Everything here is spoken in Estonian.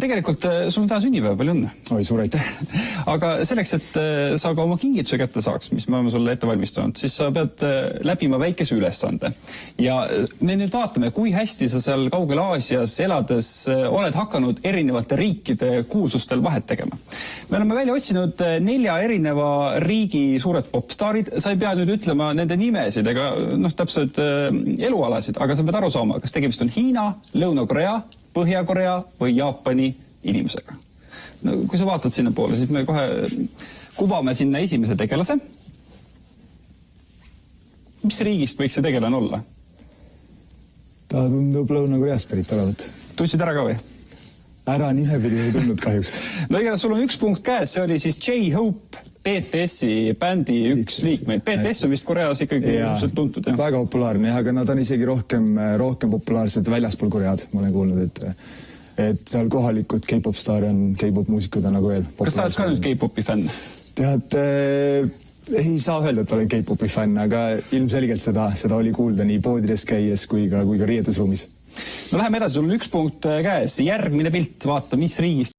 tegelikult sul on täna sünnipäev, palju õnne. Oi, suur aitäh. Aga selleks, et sa ka oma kingituse kätte saaks, mis me oleme sulle ette valmistanud, siis sa pead läbima väikese ülesande. Ja me nüüd vaatame, kui hästi sa seal kaugel Aasias elades oled hakanud erinevate riikide kuulsustel vahet tegema. Me oleme välja otsinud 4 erineva riigi suured popstaarid. Sa ei pea nüüd ütlema nende nimesid ega täpselt elualasid, aga sa pead aru saama, kas tegemist on Hiina, Lõuna-Korea, Põhja-Korea või Jaapani inimesega. No, kui sa vaatad sinna poole, siis me kohe kuvame sinna esimese tegelase. Mis riigist võiks see tegelane olla? Ta tundub Lõuna-Koreast pärit olevat. Tundsid ära ka või? Ära nimepidi ei tundnud kahjuks. No igatahes sul on üks punkt käes, see oli siis J-Hope, BTS-i bändi üks liikmeid. BTS on vist Koreas ikkagi tuntud. Väga populaarne, aga nad on isegi rohkem populaarsed väljaspool Koread. Ma olen kuulnud, et seal kohalikud K-pop staari on, K-pop muusikud on nagu veel. Kas sa oled ka nüüd K-popi fänn? Tead, ei saa öelda, et olen K-popi fänn, aga ilmselgelt seda oli kuulda nii poodides käies kui ka riietusruumis. No läheme edasi, sul on üks punkt käes. Järgmine pilt, vaata, mis riigist